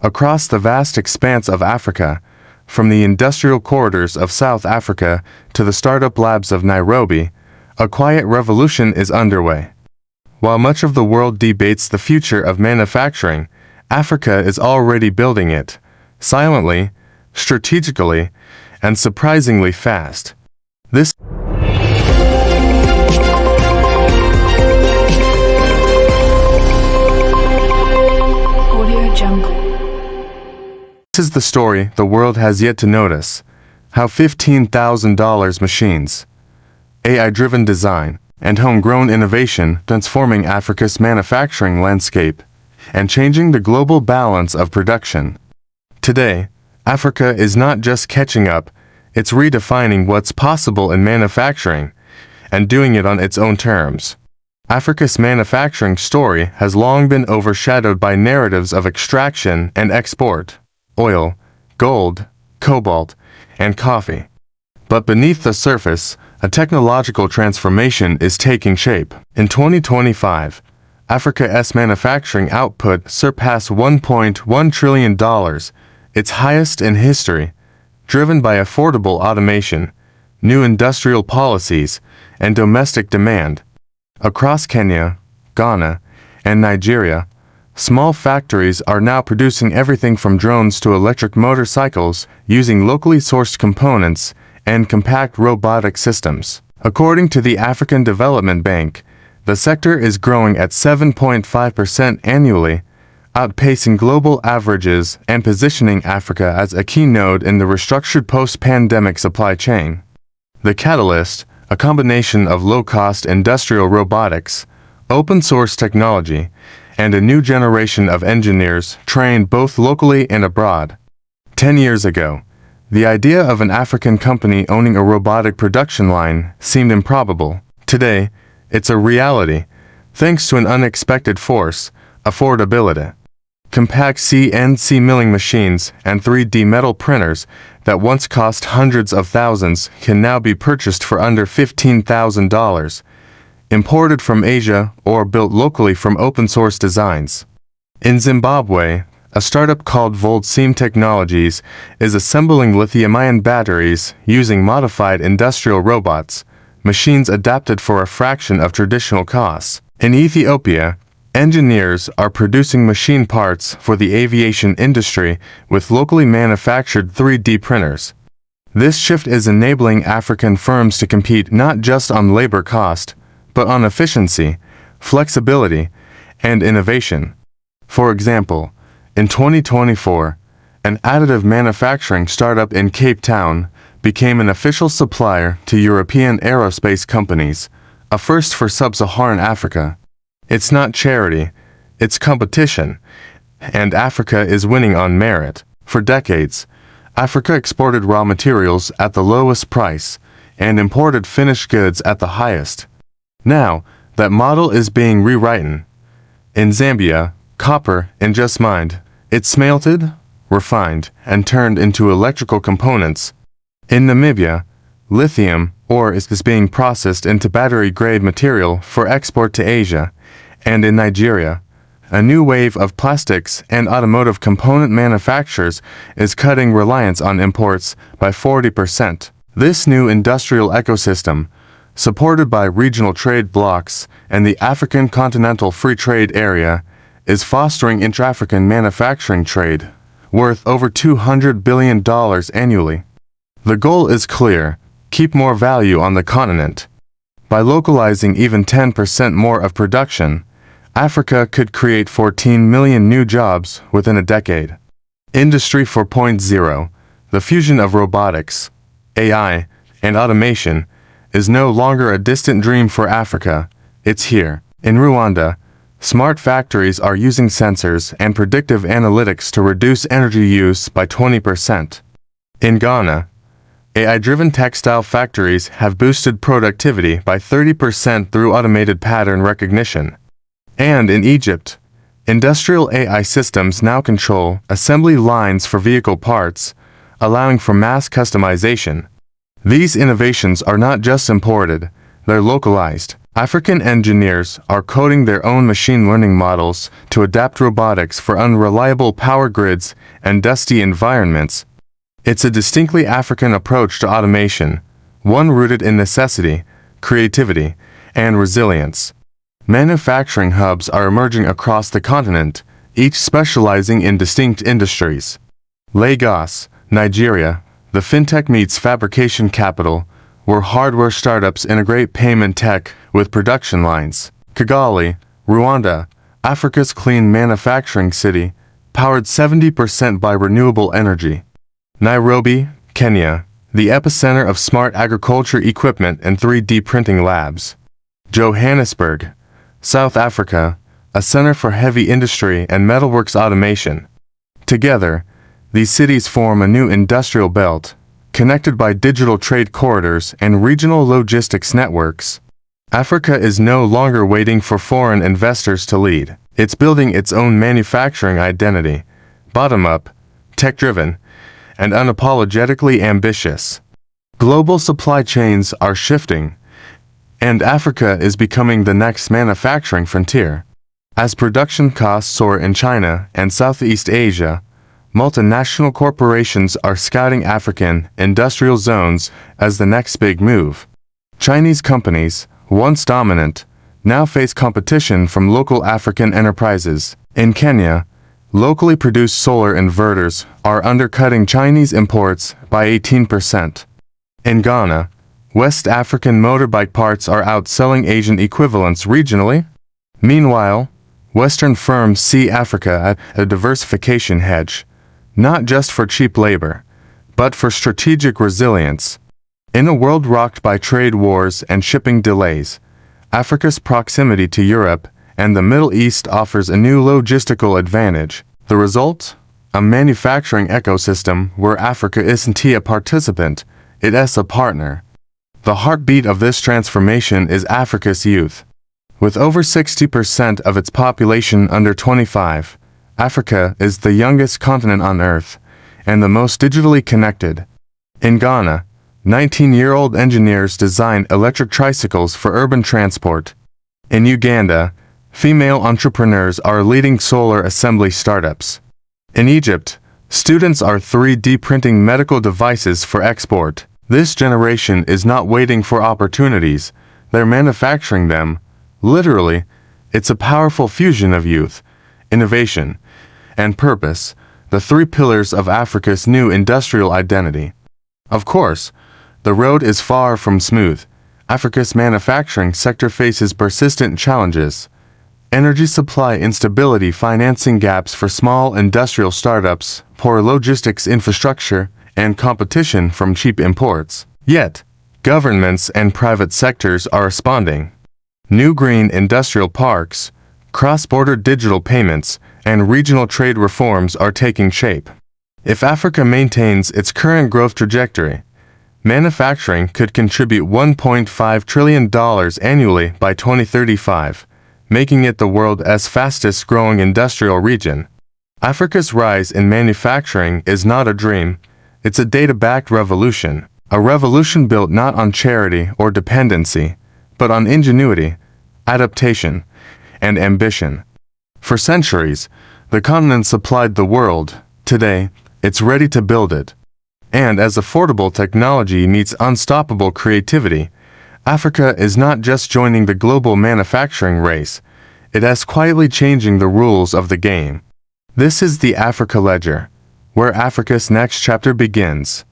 Across the vast expanse of Africa, from the industrial corridors of South Africa to the startup labs of Nairobi, a quiet revolution is underway. While much of the world debates the future of manufacturing, Africa is already building it, silently, strategically, and surprisingly fast. This is the story the world has yet to notice: how $15,000 machines, AI-driven design, and homegrown innovation transforming Africa's manufacturing landscape and changing the global balance of production. Today, Africa is not just catching up, it's redefining what's possible in manufacturing and doing it on its own terms. Africa's manufacturing story has long been overshadowed by narratives of extraction and export, oil, gold, cobalt, and coffee. But beneath the surface, a technological transformation is taking shape. In 2025, Africa's manufacturing output surpassed $1.1 trillion, its highest in history, driven by affordable automation, new industrial policies, and domestic demand. Across Kenya, Ghana, and Nigeria, small factories are now producing everything from drones to electric motorcycles using locally sourced components and compact robotic systems. According to the African Development Bank, the sector is growing at 7.5% annually, outpacing global averages and positioning Africa as a key node in the restructured post-pandemic supply chain. The catalyst, a combination of low-cost industrial robotics, open-source technology, and a new generation of engineers trained both locally and abroad. 10 years ago, the idea of an African company owning a robotic production line seemed improbable. Today, it's a reality, thanks to an unexpected force: affordability. Compact CNC milling machines and 3D metal printers that once cost hundreds of thousands can now be purchased for under $15,000, imported from Asia or built locally from open-source designs. In Zimbabwe, a startup called Seam Technologies is assembling lithium-ion batteries using modified industrial robots, machines adapted for a fraction of traditional costs. In Ethiopia, engineers are producing machine parts for the aviation industry with locally manufactured 3D printers. This shift is enabling African firms to compete not just on labor cost, but on efficiency, flexibility, and innovation. For example, in 2024, an additive manufacturing startup in Cape Town became an official supplier to European aerospace companies, a first for sub-Saharan Africa. It's not charity, it's competition, and Africa is winning on merit. For decades, Africa exported raw materials at the lowest price and imported finished goods at the highest. Now, that model is being rewritten. In Zambia, copper is just mined. It's smelted, refined, and turned into electrical components. In Namibia, lithium ore is being processed into battery-grade material for export to Asia. And in Nigeria, a new wave of plastics and automotive component manufacturers is cutting reliance on imports by 40%. This new industrial ecosystem, supported by regional trade blocs and the African Continental Free Trade Area, is fostering intra-African manufacturing trade, worth over $200 billion annually. The goal is clear: keep more value on the continent. By localizing even 10% more of production, Africa could create 14 million new jobs within a decade. Industry 4.0, the fusion of robotics, AI, and automation, is no longer a distant dream for Africa. It's here. In Rwanda, smart factories are using sensors and predictive analytics to reduce energy use by 20%. In Ghana, AI-driven textile factories have boosted productivity by 30% through automated pattern recognition. And in Egypt, industrial AI systems now control assembly lines for vehicle parts, allowing for mass customization. These innovations are not just imported, they're localized. African engineers are coding their own machine learning models to adapt robotics for unreliable power grids and dusty environments. It's a distinctly African approach to automation, one rooted in necessity, creativity, and resilience. Manufacturing hubs are emerging across the continent, each specializing in distinct industries. Lagos, Nigeria, the fintech meets fabrication capital, where hardware startups integrate payment tech with production lines. Kigali, Rwanda, Africa's clean manufacturing city, powered 70% by renewable energy. Nairobi, Kenya, the epicenter of smart agriculture equipment and 3D printing labs. Johannesburg, South Africa, a center for heavy industry and metalworks automation. Together, these cities form a new industrial belt, connected by digital trade corridors and regional logistics networks. Africa is no longer waiting for foreign investors to lead. It's building its own manufacturing identity, bottom-up, tech-driven, and unapologetically ambitious. Global supply chains are shifting, and Africa is becoming the next manufacturing frontier. As production costs soar in China and Southeast Asia, multinational corporations are scouting African industrial zones as the next big move. Chinese companies, once dominant, now face competition from local African enterprises. In Kenya, locally produced solar inverters are undercutting Chinese imports by 18%. In Ghana, West African motorbike parts are outselling Asian equivalents regionally. Meanwhile, Western firms see Africa as a diversification hedge, not just for cheap labor, but for strategic resilience. In a world rocked by trade wars and shipping delays, Africa's proximity to Europe and the Middle East offers a new logistical advantage. The result? A manufacturing ecosystem where Africa isn't a participant, it's a partner. The heartbeat of this transformation is Africa's youth. With over 60% of its population under 25, Africa is the youngest continent on Earth, and the most digitally connected. In Ghana, 19-year-old engineers design electric tricycles for urban transport. In Uganda, female entrepreneurs are leading solar assembly startups. In Egypt, students are 3D printing medical devices for export. This generation is not waiting for opportunities, they're manufacturing them. Literally, it's a powerful fusion of youth, innovation, and purpose, the three pillars of Africa's new industrial identity. Of course, the road is far from smooth. Africa's manufacturing sector faces persistent challenges. Energy supply instability, financing gaps for small industrial startups, poor logistics infrastructure, and competition from cheap imports. Yet, governments and private sectors are responding. New green industrial parks, cross-border digital payments, and regional trade reforms are taking shape. If Africa maintains its current growth trajectory, manufacturing could contribute $1.5 trillion annually by 2035, making it the world's fastest-growing industrial region. Africa's rise in manufacturing is not a dream, it's a data-backed revolution, a revolution built not on charity or dependency, but on ingenuity, adaptation, and ambition. For centuries, the continent supplied the world. Today, it's ready to build it. And as affordable technology meets unstoppable creativity, Africa is not just joining the global manufacturing race, it is quietly changing the rules of the game. This is the Africa Ledger, where Africa's next chapter begins.